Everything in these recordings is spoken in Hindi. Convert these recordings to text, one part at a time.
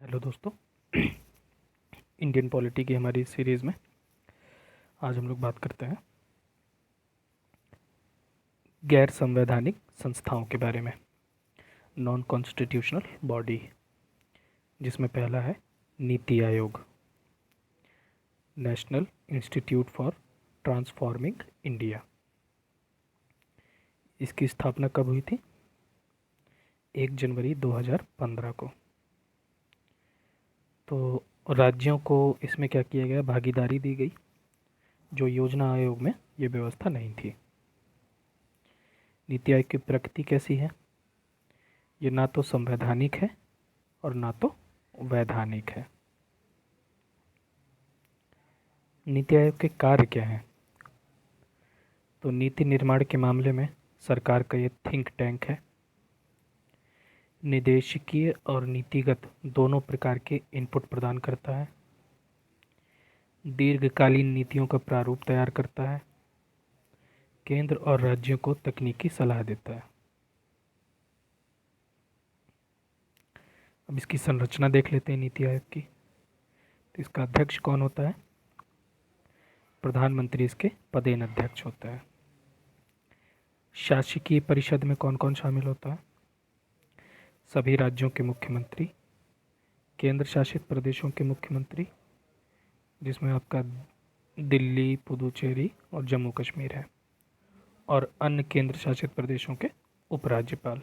हेलो दोस्तों। इंडियन पॉलिटी की हमारी सीरीज़ में आज हम लोग बात करते हैं गैर संवैधानिक संस्थाओं के बारे में, नॉन कॉन्स्टिट्यूशनल बॉडी, जिसमें पहला है NITI Aayog, national institute for transforming India. इसकी स्थापना कब हुई थी? 1 जनवरी 2015 को। तो राज्यों को इसमें क्या किया गया, भागीदारी दी गई, जो योजना आयोग में ये व्यवस्था नहीं थी। नीति आयोग की प्रकृति कैसी है? ये ना तो संवैधानिक है और ना तो वैधानिक है। नीति आयोग के कार्य क्या हैं? तो नीति निर्माण के मामले में सरकार का ये थिंक टैंक है। निदेशकीय और नीतिगत दोनों प्रकार के इनपुट प्रदान करता है। दीर्घकालीन नीतियों का प्रारूप तैयार करता है। केंद्र और राज्यों को तकनीकी सलाह देता है। अब इसकी संरचना देख लेते हैं नीति आयोग की। तो इसका अध्यक्ष कौन होता है? प्रधानमंत्री इसके पदेन अध्यक्ष होता है। शासकीय परिषद में कौन कौन शामिल होता है? सभी राज्यों के मुख्यमंत्री, केंद्र शासित प्रदेशों के मुख्यमंत्री, जिसमें आपका दिल्ली, पुदुचेरी और जम्मू कश्मीर है, और अन्य केंद्र शासित प्रदेशों के उपराज्यपाल।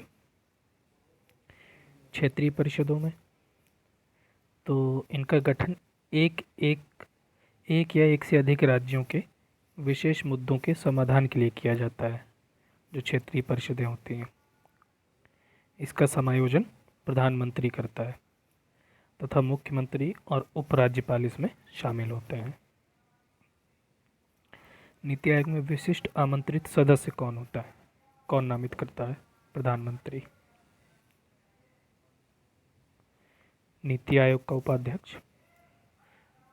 क्षेत्रीय परिषदों में तो इनका गठन एक या एक से अधिक राज्यों के विशेष मुद्दों के समाधान के लिए किया जाता है, जो क्षेत्रीय परिषदें होती हैं। इसका समायोजन प्रधानमंत्री करता है तथा मुख्यमंत्री और उपराज्यपाल इसमें शामिल होते हैं। नीति आयोग में विशिष्ट आमंत्रित सदस्य कौन होता है? कौन नामित करता है? प्रधानमंत्री। नीति आयोग का उपाध्यक्ष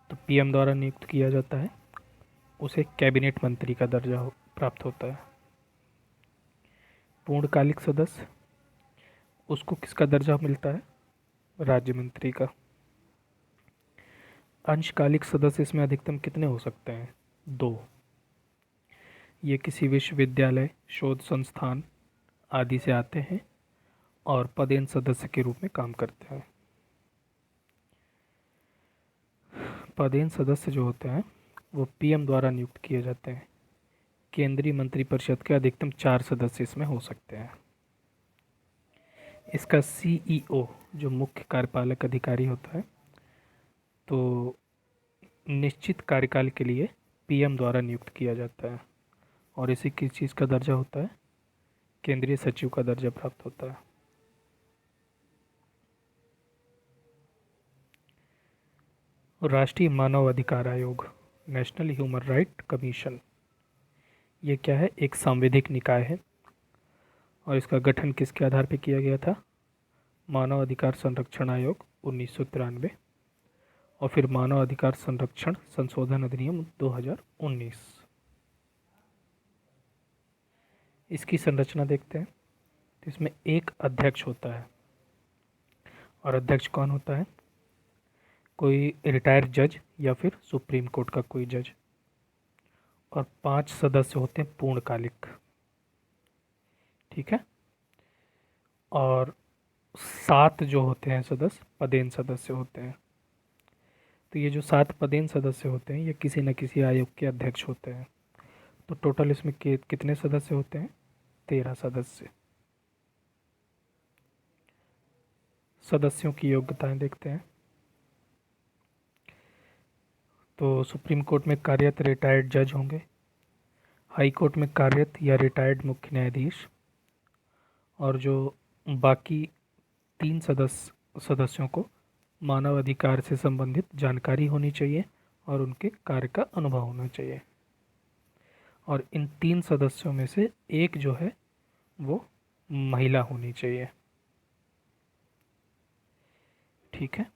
तो पीएम द्वारा नियुक्त किया जाता है, उसे कैबिनेट मंत्री का दर्जा प्राप्त होता है। पूर्णकालिक सदस्य, उसको किसका दर्जा मिलता है? राज्य मंत्री का। अंशकालिक सदस्य इसमें अधिकतम कितने हो सकते हैं? 2। ये किसी विश्वविद्यालय, शोध संस्थान आदि से आते हैं और पदेन सदस्य के रूप में काम करते हैं। पदेन सदस्य जो होते हैं वो पीएम द्वारा नियुक्त किए जाते हैं। केंद्रीय मंत्रिपरिषद के अधिकतम 4 सदस्य इसमें हो सकते हैं। इसका सीईओ जो मुख्य कार्यपालक अधिकारी होता है, तो निश्चित कार्यकाल के लिए पीएम द्वारा नियुक्त किया जाता है, और इसे किस चीज़ का दर्जा होता है? केंद्रीय सचिव का दर्जा प्राप्त होता है। राष्ट्रीय मानव अधिकार आयोग, नेशनल ह्यूमन राइट कमीशन, ये क्या है? एक सांविधिक निकाय है, और इसका गठन किसके आधार पर किया गया था? मानव अधिकार संरक्षण आयोग 1993, और फिर मानव अधिकार संरक्षण संशोधन अधिनियम 2019। इसकी संरचना देखते हैं। तो इसमें एक अध्यक्ष होता है, और अध्यक्ष कौन होता है? कोई रिटायर्ड जज या फिर सुप्रीम कोर्ट का कोई जज, और 5 सदस्य होते हैं पूर्णकालिक। ठीक है। और 7 जो होते हैं सदस्य पदेन सदस्य होते हैं। तो ये जो 7 पदेन सदस्य होते हैं ये किसी न किसी आयोग के अध्यक्ष होते हैं। तो टोटल इसमें कितने सदस्य होते हैं? 13 सदस्य। सदस्यों की योग्यताएं देखते हैं। तो सुप्रीम कोर्ट में कार्यरत रिटायर्ड जज होंगे, हाई कोर्ट में कार्यरत या रिटायर्ड मुख्य न्यायाधीश, और जो बाकी 3 सदस्यों को मानव अधिकार से संबंधित जानकारी होनी चाहिए और उनके कार्य का अनुभव होना चाहिए। और इन 3 सदस्यों में से एक जो है वो महिला होनी चाहिए। ठीक है।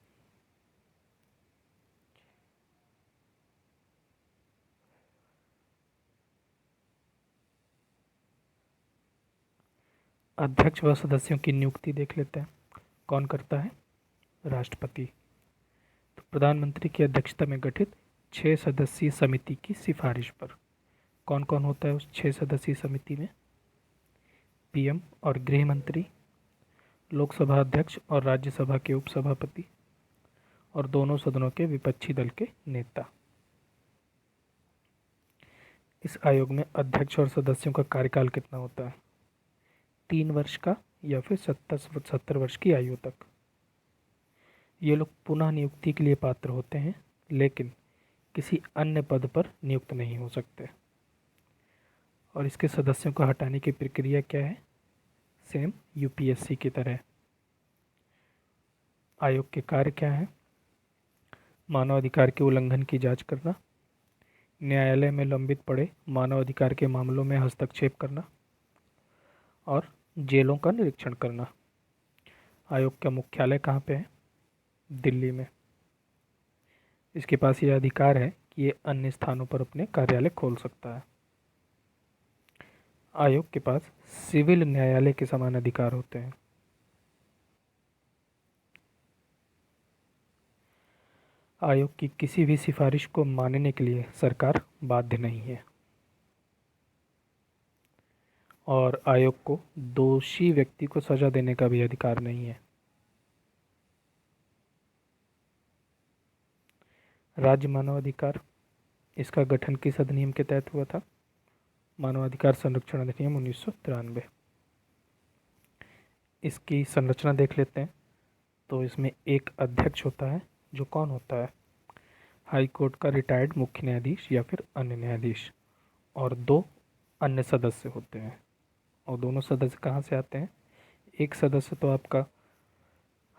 अध्यक्ष व सदस्यों की नियुक्ति देख लेते हैं। कौन करता है? राष्ट्रपति। प्रधानमंत्री की अध्यक्षता में गठित 6 सदस्यीय समिति की सिफारिश पर। कौन कौन होता है उस 6 सदस्यीय समिति में? पीएम और गृह मंत्री, लोकसभा अध्यक्ष और राज्यसभा के उपसभापति, और दोनों सदनों के विपक्षी दल के नेता। इस आयोग में अध्यक्ष और सदस्यों का कार्यकाल कितना होता है? 3 वर्ष का या फिर 70 वर्ष की आयु तक। ये लोग पुनः नियुक्ति के लिए पात्र होते हैं, लेकिन किसी अन्य पद पर नियुक्त नहीं हो सकते। और इसके सदस्यों को हटाने की प्रक्रिया क्या है? सेम यूपीएससी की तरह। आयोग के कार्य क्या है? मानवाधिकार के उल्लंघन की जांच करना, न्यायालय में लंबित पड़े मानवाधिकार के मामलों में हस्तक्षेप करना और जेलों का निरीक्षण करना। आयोग का मुख्यालय कहाँ पे है? दिल्ली में। इसके पास ये अधिकार है कि ये अन्य स्थानों पर अपने कार्यालय खोल सकता है। आयोग के पास सिविल न्यायालय के समान अधिकार होते हैं। आयोग की किसी भी सिफारिश को मानने के लिए सरकार बाध्य नहीं है और आयोग को दोषी व्यक्ति को सजा देने का भी अधिकार नहीं है। राज्य मानवाधिकार, इसका गठन किस अधिनियम के तहत हुआ था? मानवाधिकार संरक्षण अधिनियम 1993। इसकी संरचना देख लेते हैं। तो इसमें एक अध्यक्ष होता है, जो कौन होता है? हाई कोर्ट का रिटायर्ड मुख्य न्यायाधीश या फिर अन्य न्यायाधीश, और 2 अन्य सदस्य होते हैं। और दोनों सदस्य कहाँ से आते हैं? एक सदस्य तो आपका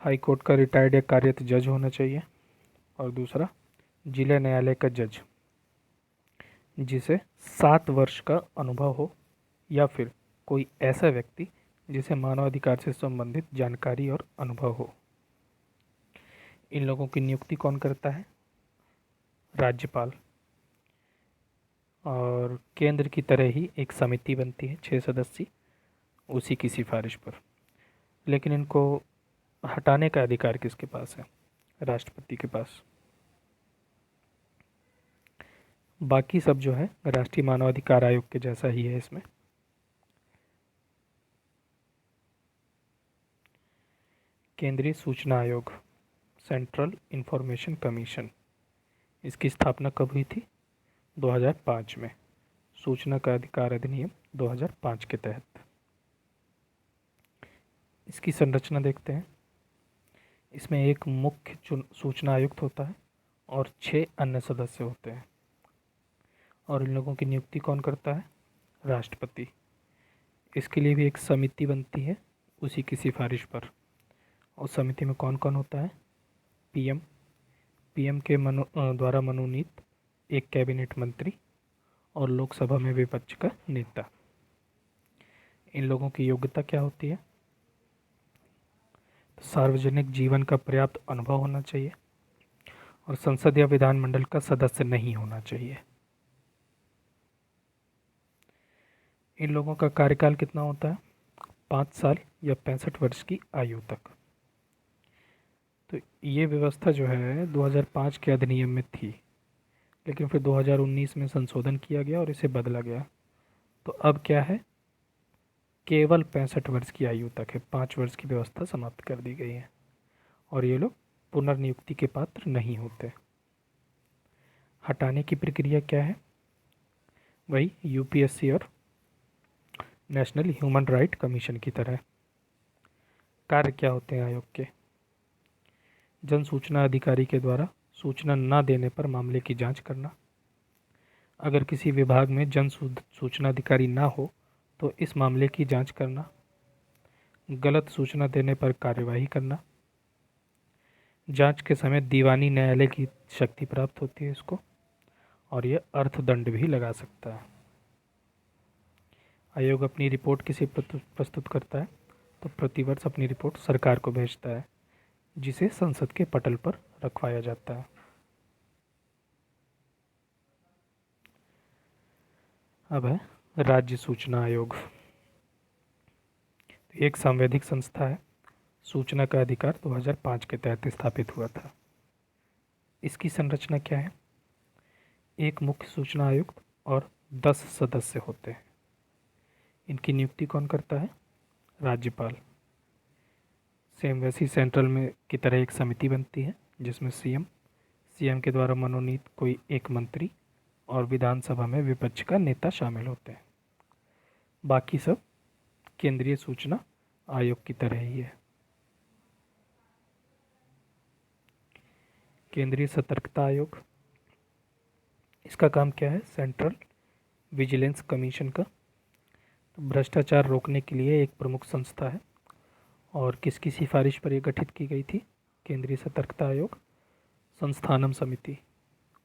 हाई कोर्ट का रिटायर्ड या कार्यरत जज होना चाहिए, और दूसरा जिला न्यायालय का जज जिसे 7 वर्ष का अनुभव हो, या फिर कोई ऐसा व्यक्ति जिसे मानवाधिकार से संबंधित जानकारी और अनुभव हो। इन लोगों की नियुक्ति कौन करता है? राज्यपाल। और केंद्र की तरह ही एक समिति बनती है 6 सदस्यीय, उसी की सिफारिश पर। लेकिन इनको हटाने का अधिकार किसके पास है? राष्ट्रपति के पास। बाकी सब जो है राष्ट्रीय मानवाधिकार आयोग के जैसा ही है। इसमें केंद्रीय सूचना आयोग, सेंट्रल इंफॉर्मेशन कमीशन, इसकी स्थापना कब हुई थी? 2005 में, सूचना का अधिकार अधिनियम 2005 के तहत। इसकी संरचना देखते हैं। इसमें एक मुख्य सूचना आयुक्त होता है और 6 अन्य सदस्य होते हैं। और इन लोगों की नियुक्ति कौन करता है? राष्ट्रपति। इसके लिए भी एक समिति बनती है उसी की सिफारिश पर। और समिति में कौन कौन होता है? पीएम के द्वारा मनोनीत एक कैबिनेट मंत्री और लोकसभा में विपक्ष का नेता। इन लोगों की योग्यता क्या होती है? तो सार्वजनिक जीवन का पर्याप्त अनुभव होना चाहिए और संसद या विधानमंडल का सदस्य नहीं होना चाहिए। इन लोगों का कार्यकाल कितना होता है? 5 साल या 65 वर्ष की आयु तक। तो ये व्यवस्था जो है 2005 के अधिनियम में थी, लेकिन फिर 2019 में संशोधन किया गया और इसे बदला गया। तो अब क्या है? केवल 65 वर्ष की आयु तक है। 5 वर्ष की व्यवस्था समाप्त कर दी गई है और ये लोग पुनर्नियुक्ति के पात्र नहीं होते। हटाने की प्रक्रिया क्या है? वही यूपीएससी और नेशनल ह्यूमन राइट कमीशन की तरह। कार्य क्या होते हैं आयोग के? जन सूचना अधिकारी के द्वारा सूचना न देने पर मामले की जांच करना। अगर किसी विभाग में जन सूचना अधिकारी ना हो तो इस मामले की जांच करना। गलत सूचना देने पर कार्यवाही करना। जांच के समय दीवानी न्यायालय की शक्ति प्राप्त होती है इसको, और यह अर्थदंड भी लगा सकता है। आयोग अपनी रिपोर्ट किसे प्रस्तुत करता है? तो प्रतिवर्ष अपनी रिपोर्ट सरकार को भेजता है, जिसे संसद के पटल पर रखवाया जाता है। अब है राज्य सूचना आयोग। एक सांवैधिक संस्था है। सूचना का अधिकार 2005 के तहत स्थापित हुआ था। इसकी संरचना क्या है? एक मुख्य सूचना आयुक्त और 10 सदस्य होते हैं। इनकी नियुक्ति कौन करता है? राज्यपाल। सेम वैसी सेंट्रल में की तरह एक समिति बनती है जिसमें सीएम के द्वारा मनोनीत कोई एक मंत्री और विधानसभा में विपक्ष का नेता शामिल होते हैं। बाकी सब केंद्रीय सूचना आयोग की तरह ही है। केंद्रीय सतर्कता आयोग, इसका काम क्या है? सेंट्रल विजिलेंस कमीशन का। तो भ्रष्टाचार रोकने के लिए एक प्रमुख संस्था है। और किसकी सिफारिश पर यह गठित की गई थी? केंद्रीय सतर्कता आयोग संस्थानम समिति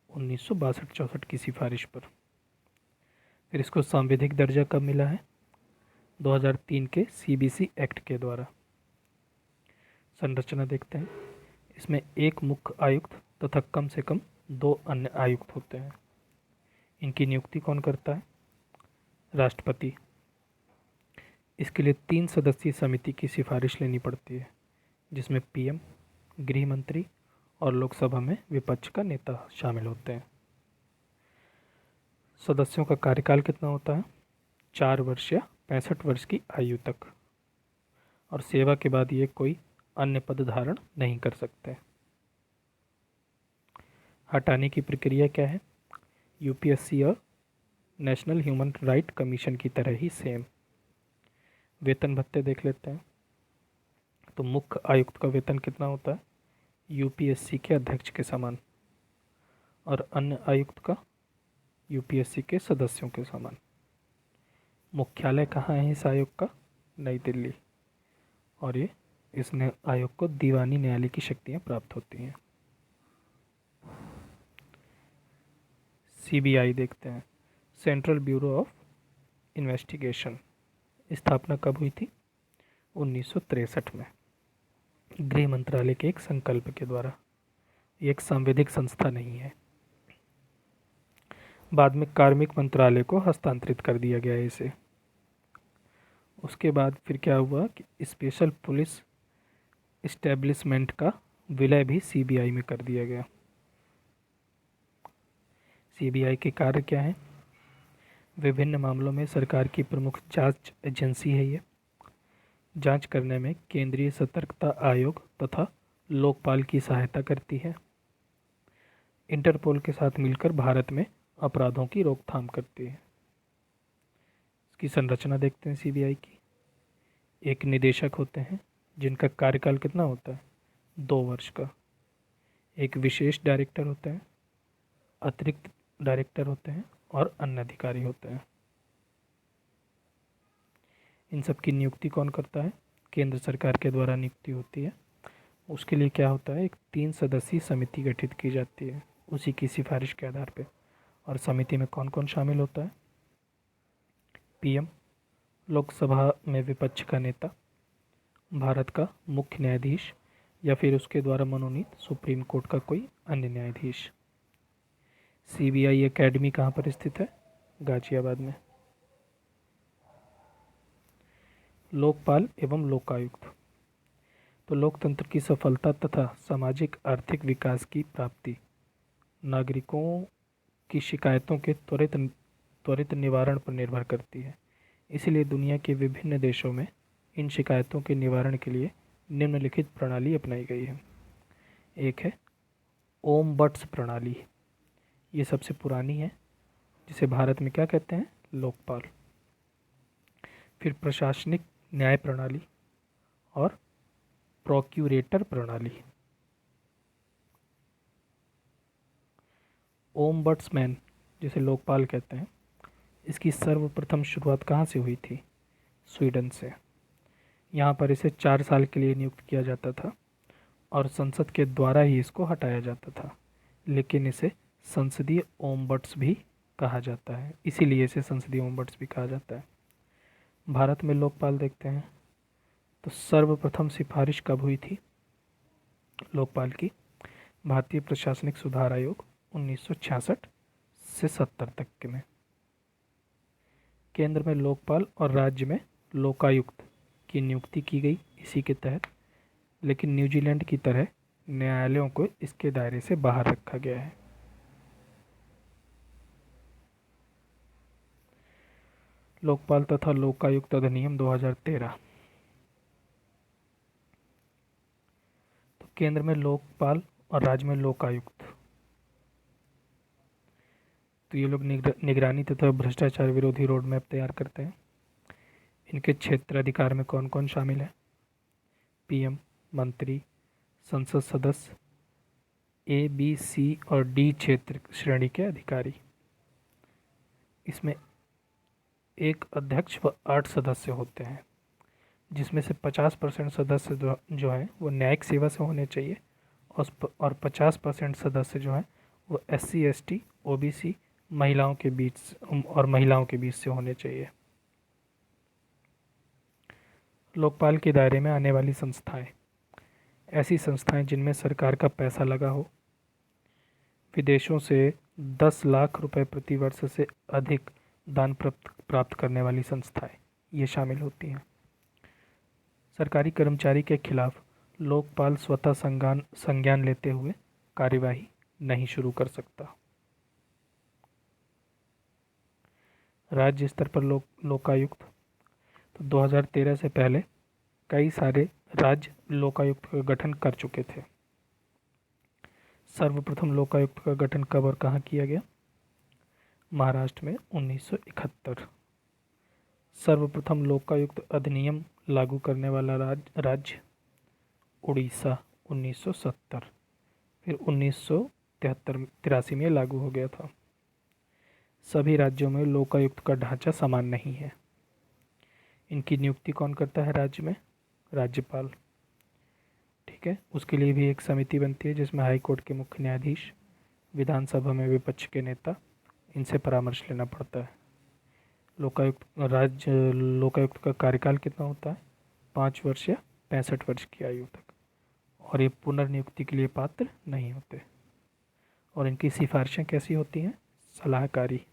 1962-64 की सिफारिश पर। फिर इसको सांविधिक दर्जा कब मिला है? 2003 के सीबीसी एक्ट के द्वारा। संरचना देखते हैं। इसमें एक मुख्य आयुक्त तथा कम से कम 2 अन्य आयुक्त होते हैं। इनकी नियुक्ति कौन करता है? राष्ट्रपति। इसके लिए 3 सदस्यीय समिति की सिफारिश लेनी पड़ती है जिसमें पीएम, गृह मंत्री और लोकसभा में विपक्ष का नेता शामिल होते हैं। सदस्यों का कार्यकाल कितना होता है? 4 वर्ष या 65 वर्ष की आयु तक। और सेवा के बाद ये कोई अन्य पद धारण नहीं कर सकते। हटाने की प्रक्रिया क्या है? यूपीएससी और नेशनल ह्यूमन राइट कमीशन की तरह ही सेम। वेतन भत्ते देख लेते हैं। तो मुख्य आयुक्त का वेतन कितना होता है? यूपीएससी के अध्यक्ष के समान। और अन्य आयुक्त का यूपीएससी के सदस्यों के समान। मुख्यालय कहाँ है इस आयोग का? नई दिल्ली। और ये इसने आयोग को दीवानी न्यायालय की शक्तियाँ प्राप्त होती हैं। सीबीआई देखते हैं, सेंट्रल ब्यूरो ऑफ इन्वेस्टिगेशन। स्थापना कब हुई थी? 1963 में, गृह मंत्रालय के एक संकल्प के द्वारा। ये एक सांविधिक संस्था नहीं है। बाद में कार्मिक मंत्रालय को हस्तांतरित कर दिया गया इसे। उसके बाद फिर क्या हुआ कि स्पेशल पुलिस इस्टेब्लिशमेंट का विलय भी सीबीआई में कर दिया गया। सीबीआई के कार्य क्या हैं? विभिन्न मामलों में सरकार की प्रमुख जांच एजेंसी है ये। जांच करने में केंद्रीय सतर्कता आयोग तथा लोकपाल की सहायता करती है। इंटरपोल के साथ मिलकर भारत में अपराधों की रोकथाम करती है। इसकी संरचना देखते हैं सीबीआई की। एक निदेशक होते हैं जिनका कार्यकाल कितना होता है? 2 वर्ष का। एक विशेष डायरेक्टर होते हैं, अतिरिक्त डायरेक्टर होते हैं और अन्य अधिकारी होते हैं। इन सब की नियुक्ति कौन करता है? केंद्र सरकार के द्वारा नियुक्ति होती है। उसके लिए क्या होता है? एक 3 सदस्यीय समिति गठित की जाती है उसी की सिफारिश के आधार पर। और समिति में कौन कौन शामिल होता है? पीएम, लोकसभा में विपक्ष का नेता, भारत का मुख्य न्यायाधीश या फिर उसके द्वारा मनोनीत सुप्रीम कोर्ट का कोई अन्य न्यायाधीश। सीबीआई एकेडमी कहाँ पर स्थित है? गाजियाबाद में। लोकपाल एवं लोकायुक्त। तो लोकतंत्र की सफलता तथा सामाजिक आर्थिक विकास की प्राप्ति नागरिकों की शिकायतों के त्वरित निवारण पर निर्भर करती है। इसलिए दुनिया के विभिन्न देशों में इन शिकायतों के निवारण के लिए निम्नलिखित प्रणाली अपनाई गई है। एक है ओमबड्स प्रणाली। ये सबसे पुरानी है, जिसे भारत में क्या कहते हैं? लोकपाल। फिर प्रशासनिक न्याय प्रणाली और प्रोक्यूरेटर प्रणाली। ओमबड्समैन जिसे लोकपाल कहते हैं, इसकी सर्वप्रथम शुरुआत कहाँ से हुई थी? स्वीडन से। यहाँ पर इसे 4 साल के लिए नियुक्त किया जाता था और संसद के द्वारा ही इसको हटाया जाता था। लेकिन इसे संसदीय ओमबड्स भी कहा जाता है, इसीलिए इसे संसदीय ओमबड्स भी कहा जाता है। भारत में लोकपाल देखते हैं तो सर्वप्रथम सिफारिश कब हुई थी लोकपाल की? भारतीय प्रशासनिक सुधार आयोग 1966 से 70 तक के में। केंद्र में लोकपाल और राज्य में लोकायुक्त की नियुक्ति की गई इसी के तहत। लेकिन न्यूजीलैंड की तरह न्यायालयों को इसके दायरे से बाहर रखा गया है। लोकपाल तथा लोकायुक्त अधिनियम 2013। तो केंद्र में लोकपाल और राज्य में लोकायुक्त, तो ये लोग निगरानी तथा भ्रष्टाचार विरोधी रोड मैप तैयार करते हैं। इनके क्षेत्राधिकार में कौन कौन शामिल है? पीएम, मंत्री, संसद सदस्य, ए, बी, सी और डी क्षेत्र श्रेणी के अधिकारी। इसमें एक अध्यक्ष व 8 सदस्य होते हैं, जिसमें से 50% सदस्य जो है वो न्यायिक सेवा से होने चाहिए, और 50% सदस्य जो है वो SC, ST, OBC महिलाओं के बीच से होने चाहिए। लोकपाल के दायरे में आने वाली संस्थाएं: ऐसी संस्थाएं जिनमें सरकार का पैसा लगा हो, विदेशों से 10 लाख रुपए प्रति वर्ष से अधिक दान प्राप्त करने वाली संस्थाएं ये शामिल होती हैं। सरकारी कर्मचारी के खिलाफ लोकपाल स्वतः संज्ञान लेते हुए कार्यवाही नहीं शुरू कर सकता। राज्य स्तर पर लोकायुक्त, तो 2013 से पहले कई सारे राज्य लोकायुक्त का गठन कर चुके थे। सर्वप्रथम लोकायुक्त का गठन कब और कहाँ किया गया? महाराष्ट्र में 1971। सर्वप्रथम लोकायुक्त अधिनियम लागू करने वाला राज्य उड़ीसा, 1970। फिर 1983 में लागू हो गया था। सभी राज्यों में लोकायुक्त का ढांचा समान नहीं है। इनकी नियुक्ति कौन करता है राज्य में? राज्यपाल। ठीक है, उसके लिए भी एक समिति बनती है जिसमें हाई कोर्ट के मुख्य न्यायाधीश, विधानसभा में विपक्ष के नेता, इनसे परामर्श लेना पड़ता है। लोकायुक्त का कार्यकाल कितना होता है? 5 वर्ष या 65 वर्ष की आयु तक, और ये पुनर्नियुक्ति के लिए पात्र नहीं होते। और इनकी सिफारिशें कैसी होती हैं? सलाहकारी।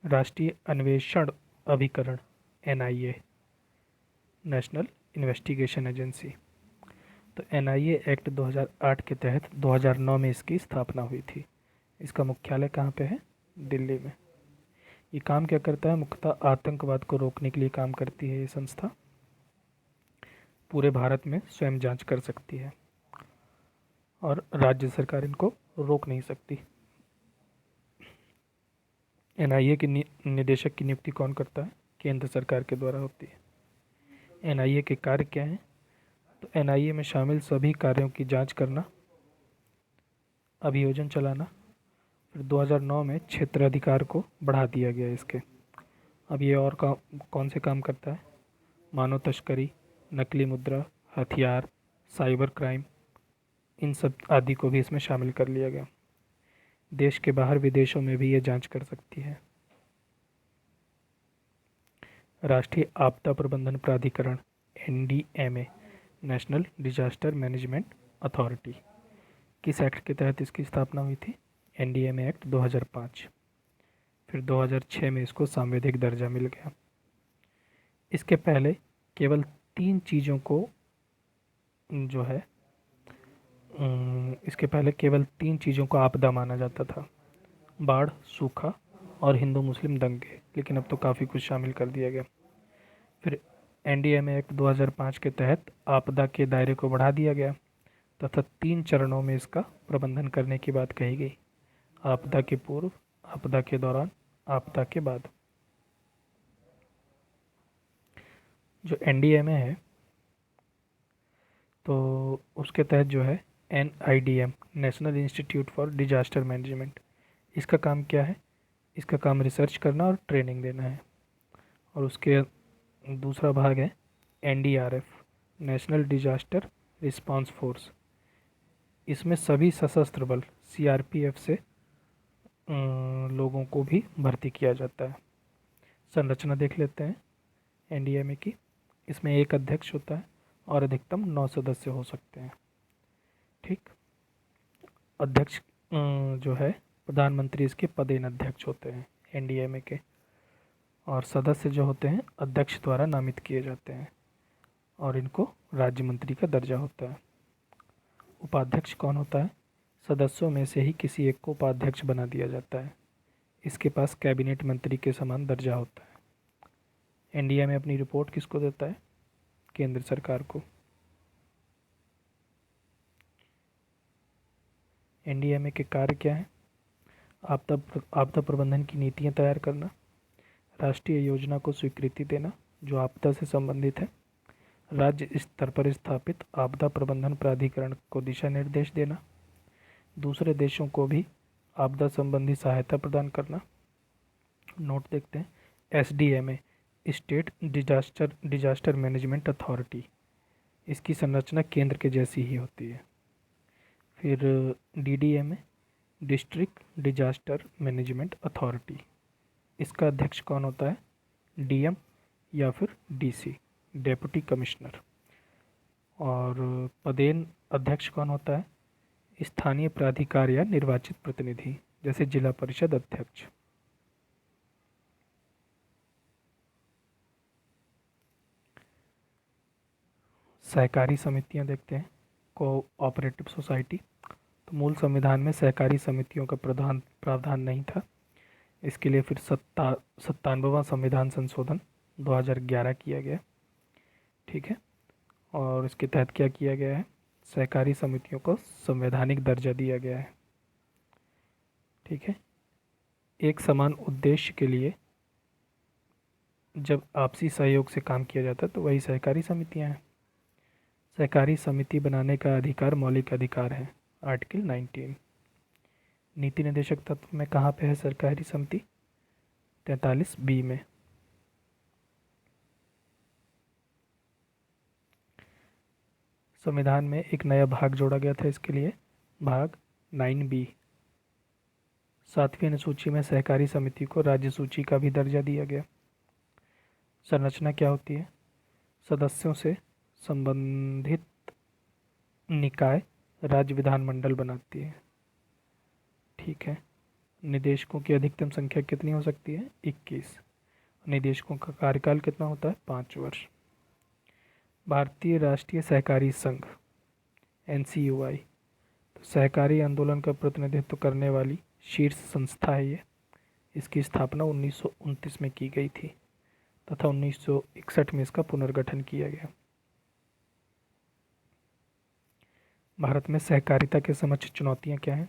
राष्ट्रीय अन्वेषण अभिकरण, NIA, नेशनल इन्वेस्टिगेशन एजेंसी। तो NIA एक्ट 2008 के तहत 2009 में इसकी स्थापना हुई थी। इसका मुख्यालय कहाँ पे है? दिल्ली में। ये काम क्या करता है? मुख्यतः आतंकवाद को रोकने के लिए काम करती है ये संस्था। पूरे भारत में स्वयं जांच कर सकती है और राज्य सरकार इनको रोक नहीं सकती। NIA के निदेशक की नियुक्ति कौन करता है? केंद्र सरकार के द्वारा होती है। NIA के कार्य क्या हैं? तो NIA में शामिल सभी कार्यों की जांच करना, अभियोजन चलाना। फिर 2009 में क्षेत्राधिकार को बढ़ा दिया गया इसके। अब ये और कौन से काम करता है? मानव तस्करी, नकली मुद्रा, हथियार, साइबर क्राइम, इन सब आदि को भी इसमें शामिल कर लिया गया। देश के बाहर विदेशों में भी ये जांच कर सकती है। राष्ट्रीय आपदा प्रबंधन प्राधिकरण, NDMA, national disaster management authority. किस एक्ट के तहत इसकी स्थापना हुई थी? NDMA act 2005। फिर 2006 में इसको सांविधिक दर्जा मिल गया। इसके पहले केवल 3 चीज़ों को जो है इसके पहले केवल 3 चीज़ों को आपदा माना जाता था: बाढ़, सूखा और हिंदू मुस्लिम दंगे। लेकिन अब तो काफ़ी कुछ शामिल कर दिया गया। फिर NDMA एक्ट 2005 के तहत आपदा के दायरे को बढ़ा दिया गया तथा 3 चरणों में इसका प्रबंधन करने की बात कही गई: आपदा के पूर्व, आपदा के दौरान, आपदा के बाद। जो NDMA है तो उसके तहत जो है NIDM, national institute for disaster management, इसका काम क्या है? इसका काम रिसर्च करना और ट्रेनिंग देना है। और उसके दूसरा भाग है NDRF, national disaster response force. इसमें सभी सशस्त्र बल CRPF से लोगों को भी भर्ती किया जाता है। संरचना देख लेते हैं NDMA की। इसमें एक अध्यक्ष होता है और अधिकतम 9 सदस्य हो सकते हैं। ठीक, अध्यक्ष जो है प्रधानमंत्री इसके पदेन अध्यक्ष होते हैं NDMA के। और सदस्य जो होते हैं अध्यक्ष द्वारा नामित किए जाते हैं और इनको राज्य मंत्री का दर्जा होता है। उपाध्यक्ष कौन होता है? सदस्यों में से ही किसी एक को उपाध्यक्ष बना दिया जाता है। इसके पास कैबिनेट मंत्री के समान दर्जा होता है। इंडिया में अपनी रिपोर्ट किसको देता है? केंद्र सरकार को। इंडिया में के कार्य क्या है? आपदा प्रबंधन की नीतियाँ तैयार करना, राष्ट्रीय योजना को स्वीकृति देना जो आपदा से संबंधित है, राज्य स्तर पर स्थापित आपदा प्रबंधन प्राधिकरण को दिशा निर्देश देना, दूसरे देशों को भी आपदा संबंधी सहायता प्रदान करना। नोट देखते हैं, SDMA state disaster management authority, इसकी संरचना केंद्र के जैसी ही होती है। फिर DDMA district disaster management authority, इसका अध्यक्ष कौन होता है? DM या फिर DC डेप्यूटी कमिश्नर। और पदेन अध्यक्ष कौन होता है? स्थानीय प्राधिकार या निर्वाचित प्रतिनिधि, जैसे जिला परिषद अध्यक्ष। सहकारी समितियां देखते हैं, कोऑपरेटिव सोसाइटी। तो मूल संविधान में सहकारी समितियों का प्रावधान नहीं था। इसके लिए फिर 97वां संविधान संशोधन 2011 किया गया। ठीक है, और इसके तहत क्या किया गया है? सहकारी समितियों को संवैधानिक दर्जा दिया गया है। ठीक है, एक समान उद्देश्य के लिए जब आपसी सहयोग से काम किया जाता है तो वही सहकारी समितियां हैं। सहकारी समिति बनाने का अधिकार मौलिक अधिकार है, आर्टिकल 19। नीति निर्देशक तत्व में कहाँ पे है सहकारी समिति? 43B में। संविधान में एक नया भाग जोड़ा गया था इसके लिए, भाग 9B। 7वीं अनुसूची में सहकारी समिति को राज्य सूची का भी दर्जा दिया गया। संरचना क्या होती है? सदस्यों से संबंधित निकाय राज्य विधानमंडल बनाती है। ठीक है, निदेशकों की अधिकतम संख्या कितनी हो सकती है? 21। निदेशकों का कार्यकाल कितना होता है? 5 वर्ष। भारतीय राष्ट्रीय सहकारी संघ NCUI, तो सहकारी आंदोलन का प्रतिनिधित्व करने वाली शीर्ष संस्था है ये। इसकी स्थापना 1929 में की गई थी तथा 1961 में इसका पुनर्गठन किया गया। भारत में सहकारिता के समक्ष चुनौतियां क्या हैं?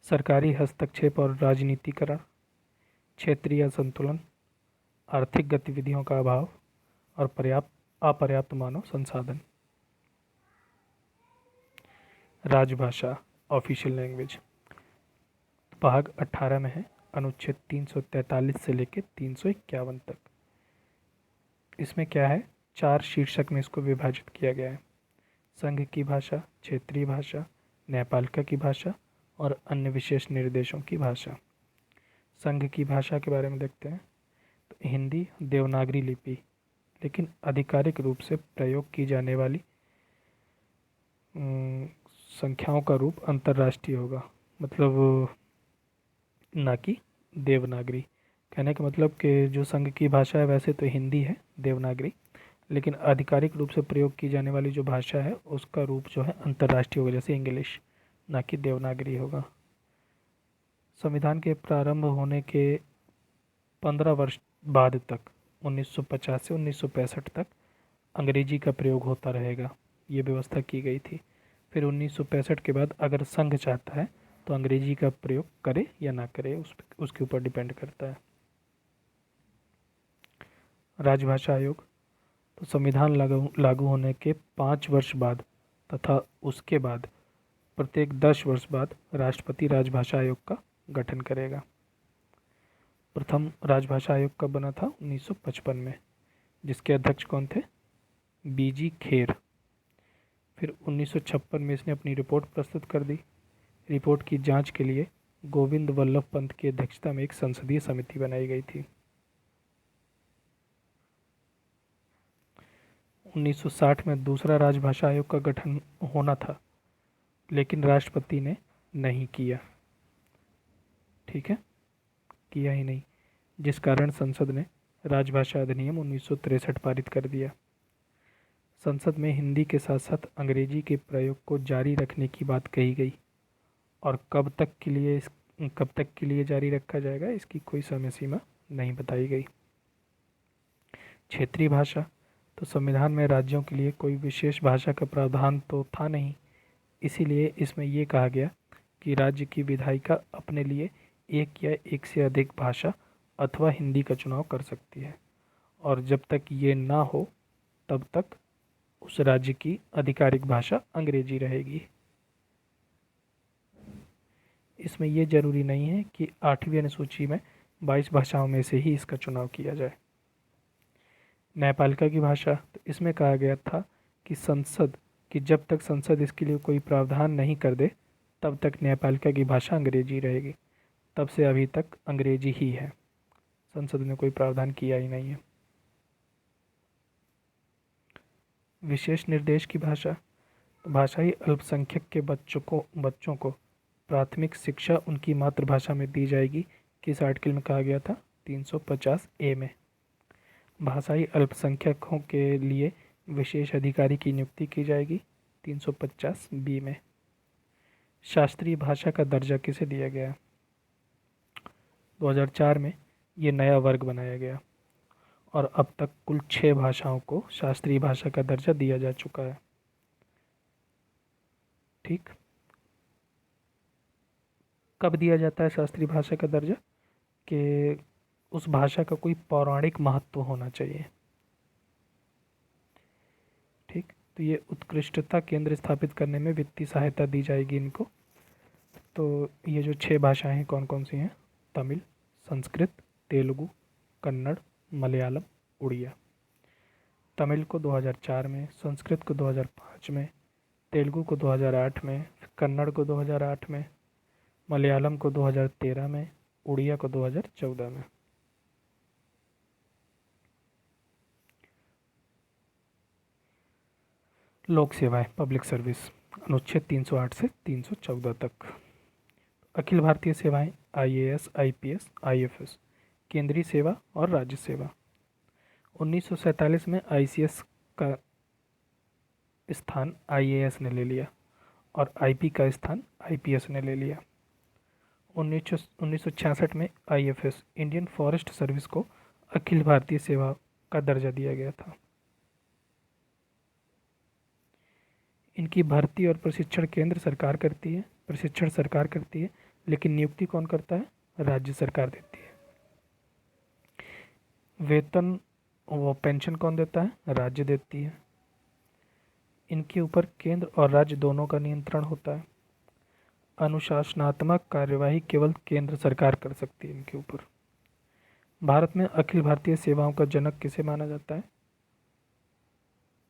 सरकारी हस्तक्षेप और राजनीतिकरण, क्षेत्रीय असंतुलन, आर्थिक गतिविधियों का अभाव और अपर्याप्त मानव संसाधन। राजभाषा, ऑफिशियल लैंग्वेज, भाग 18 में है, अनुच्छेद 343 से लेकर 351 तक। इसमें क्या है? 4 शीर्षक में इसको विभाजित किया गया है। संघ की भाषा, क्षेत्रीय भाषा, न्यायपालिका की भाषा और अन्य विशेष निर्देशों की भाषा। संघ की भाषा के बारे में देखते हैं, तो हिंदी देवनागरी लिपि, लेकिन आधिकारिक रूप से प्रयोग की जाने वाली संख्याओं का रूप अंतर्राष्ट्रीय होगा, मतलब ना कि देवनागरी। कहने का मतलब कि जो संघ की भाषा है वैसे तो हिंदी है देवनागरी, लेकिन आधिकारिक रूप से प्रयोग की जाने वाली जो भाषा है उसका रूप जो है अंतर्राष्ट्रीय होगा, जैसे इंग्लिश, ना कि देवनागरी होगा। संविधान के प्रारंभ होने के 15 वर्ष बाद तक 1950 से 1965 तक अंग्रेजी का प्रयोग होता रहेगा, ये व्यवस्था की गई थी। फिर 1965 के बाद अगर संघ चाहता है तो अंग्रेजी का प्रयोग करे या ना करे, उसके ऊपर डिपेंड करता है। राजभाषा आयोग, तो संविधान लागू होने के 5 वर्ष बाद तथा उसके बाद प्रत्येक 10 वर्ष बाद राष्ट्रपति राजभाषा आयोग का गठन करेगा। प्रथम राजभाषा आयोग कब बना था? 1955 में, जिसके अध्यक्ष कौन थे? BG खेर। फिर 1956 में इसने अपनी रिपोर्ट प्रस्तुत कर दी। रिपोर्ट की जांच के लिए गोविंद वल्लभ पंत की अध्यक्षता में एक संसदीय समिति बनाई गई थी। 1960 में दूसरा राजभाषा आयोग का गठन होना था, लेकिन राष्ट्रपति ने नहीं किया। ठीक है, किया ही नहीं। जिस कारण संसद ने राजभाषा अधिनियम 1963 पारित कर दिया। संसद में हिंदी के साथ साथ अंग्रेजी के प्रयोग को जारी रखने की बात कही गई और कब तक के लिए जारी रखा जाएगा इसकी कोई समय सीमा नहीं बताई गई। क्षेत्रीय भाषा, तो संविधान में राज्यों के लिए कोई विशेष भाषा का प्रावधान तो था नहीं, इसीलिए इसमें ये कहा गया कि राज्य की विधायिका अपने लिए एक या एक से अधिक भाषा अथवा हिंदी का चुनाव कर सकती है और जब तक ये ना हो तब तक उस राज्य की आधिकारिक भाषा अंग्रेजी रहेगी। इसमें यह जरूरी नहीं है कि 8वीं अनुसूची में 22 भाषाओं में से ही इसका चुनाव किया जाए। न्यायपालिका की भाषा, तो इसमें कहा गया था कि जब तक संसद इसके लिए कोई प्रावधान नहीं कर दे तब तक न्यायपालिका की भाषा अंग्रेजी रहेगी। तब से अभी तक अंग्रेजी ही है, संसद ने कोई प्रावधान किया ही नहीं है। विशेष निर्देश की भाषा, तो भाषाई अल्पसंख्यक के बच्चों को प्राथमिक शिक्षा उनकी मातृभाषा में दी जाएगी। किस आर्टिकल में कहा गया था? 350A में। भाषाई अल्पसंख्यकों के लिए विशेष अधिकारी की नियुक्ति की जाएगी 350B में। शास्त्रीय भाषा का दर्जा किसे दिया गया? 2004 में ये नया वर्ग बनाया गया और अब तक कुल 6 भाषाओं को शास्त्रीय भाषा का दर्जा दिया जा चुका है। ठीक, कब दिया जाता है शास्त्रीय भाषा का दर्जा? कि उस भाषा का कोई पौराणिक महत्व होना चाहिए। ठीक, तो ये उत्कृष्टता केंद्र स्थापित करने में वित्तीय सहायता दी जाएगी इनको। तो ये जो 6 भाषाएं हैं कौन कौन सी हैं? तमिल, संस्कृत, तेलुगु, कन्नड़, मलयालम, उड़िया। तमिल को 2004 में, संस्कृत को 2005 में, तेलुगु को 2008 में, कन्नड़ को 2008 में, मलयालम को 2013 में, उड़िया को 2014 में। लोक सेवाएं, पब्लिक सर्विस, अनुच्छेद 308 से 314 तक। अखिल भारतीय सेवाएं, IAS, IPS, IFS, केंद्रीय सेवा और राज्य सेवा। 1947 में ICS का स्थान IAS ने ले लिया और IP का स्थान IPS ने ले लिया। 1966 में IFS, इंडियन फॉरेस्ट सर्विस को अखिल भारतीय सेवा का दर्जा दिया गया था। इनकी भर्ती और प्रशिक्षण केंद्र सरकार करती है, प्रशिक्षण सरकार करती है, लेकिन नियुक्ति कौन करता है? राज्य सरकार देती है। वेतन वो पेंशन कौन देता है? राज्य देती है। इनके ऊपर केंद्र और राज्य दोनों का नियंत्रण होता है। अनुशासनात्मक कार्यवाही केवल केंद्र सरकार कर सकती है इनके ऊपर। भारत में अखिल भारतीय सेवाओं का जनक किसे माना जाता है?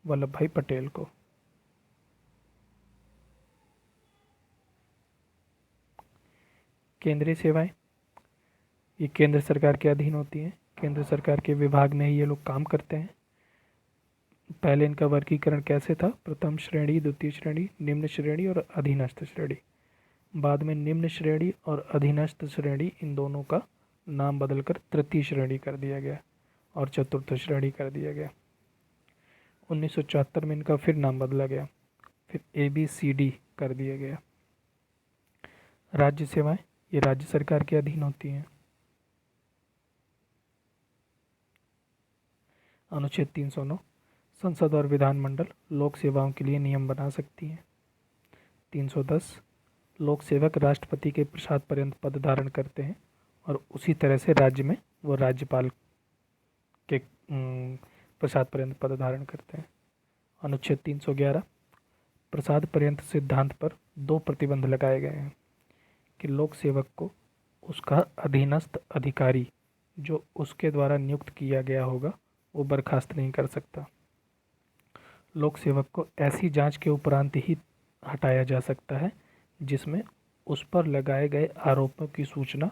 वल्लभ भाई पटेल को। केंद्रीय सेवाएं, ये केंद्र सरकार के अधीन होती हैं। केंद्र सरकार के विभाग में ही ये लोग काम करते हैं। पहले इनका वर्गीकरण कैसे था? प्रथम श्रेणी, द्वितीय श्रेणी, निम्न श्रेणी और अधीनस्थ श्रेणी। बाद में निम्न श्रेणी और अधीनस्थ श्रेणी, इन दोनों का नाम बदलकर तृतीय श्रेणी कर दिया गया और चतुर्थ श्रेणी कर दिया गया। 1974 में इनका फिर नाम बदला गया, फिर ABCD कर दिया गया। राज्य सेवाएं, ये राज्य सरकार के अधीन होती हैं। अनुच्छेद 309, संसद और विधानमंडल लोक सेवाओं के लिए नियम बना सकती हैं। 310, लोक सेवक राष्ट्रपति के प्रसाद पर्यंत पद धारण करते हैं और उसी तरह से राज्य में वो राज्यपाल के प्रसाद पर्यंत पद धारण करते हैं। अनुच्छेद 311, प्रसाद पर्यंत सिद्धांत पर 2 प्रतिबंध लगाए गए हैं कि लोक सेवक को उसका अधीनस्थ अधिकारी जो उसके द्वारा नियुक्त किया गया होगा वो बर्खास्त नहीं कर सकता। लोक सेवक को ऐसी जांच के उपरांत ही हटाया जा सकता है जिसमें उस पर लगाए गए आरोपों की सूचना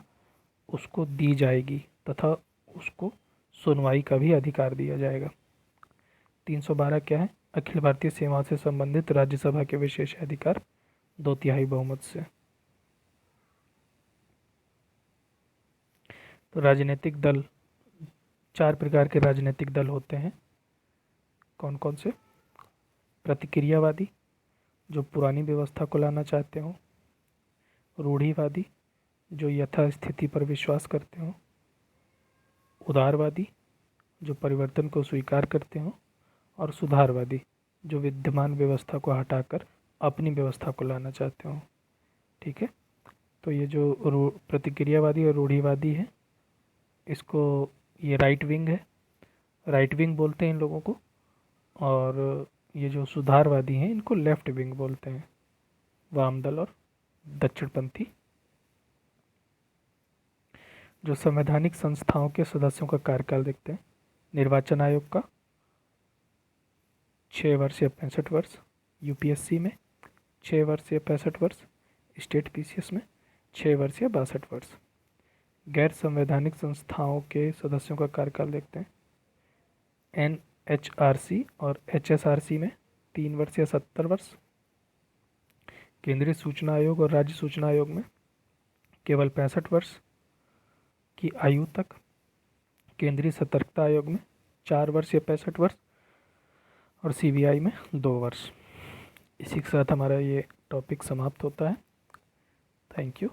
उसको दी जाएगी तथा उसको सुनवाई का भी अधिकार दिया जाएगा। 312 क्या है? अखिल भारतीय सेवाओं से संबंधित राज्यसभा के विशेष अधिकार 2/3 बहुमत से। तो राजनीतिक दल, 4 प्रकार के राजनीतिक दल होते हैं। कौन कौन से? प्रतिक्रियावादी, जो पुरानी व्यवस्था को लाना चाहते हो। रूढ़िवादी, जो यथास्थिति पर विश्वास करते हो। उदारवादी, जो परिवर्तन को स्वीकार करते हो। और सुधारवादी, जो विद्यमान व्यवस्था को हटाकर अपनी व्यवस्था को लाना चाहते हो। ठीक है, तो ये जो प्रतिक्रियावादी और रूढ़िवादी है, इसको ये राइट विंग है, राइट विंग बोलते हैं इन लोगों को। और ये जो सुधारवादी हैं इनको लेफ्ट विंग बोलते हैं, वाम दल और दक्षिणपंथी। जो संवैधानिक संस्थाओं के सदस्यों का कार्यकाल देखते हैं। निर्वाचन आयोग का 6 वर्ष या 65 वर्ष, यूपीएससी में 6 वर्ष या 65 वर्ष, स्टेट पीसीएस में 6 वर्ष या 62 वर्ष। गैर संवैधानिक संस्थाओं के सदस्यों का कार्यकाल देखते हैं। एनएचआरसी और एचएसआरसी में 3 वर्ष या 70 वर्ष। केंद्रीय सूचना आयोग और राज्य सूचना आयोग में केवल 65 वर्ष की आयु तक। केंद्रीय सतर्कता आयोग में 4 वर्ष या 65 वर्ष और सीबीआई में 2 वर्ष। इसी के साथ हमारा ये टॉपिक समाप्त होता है। Thank you.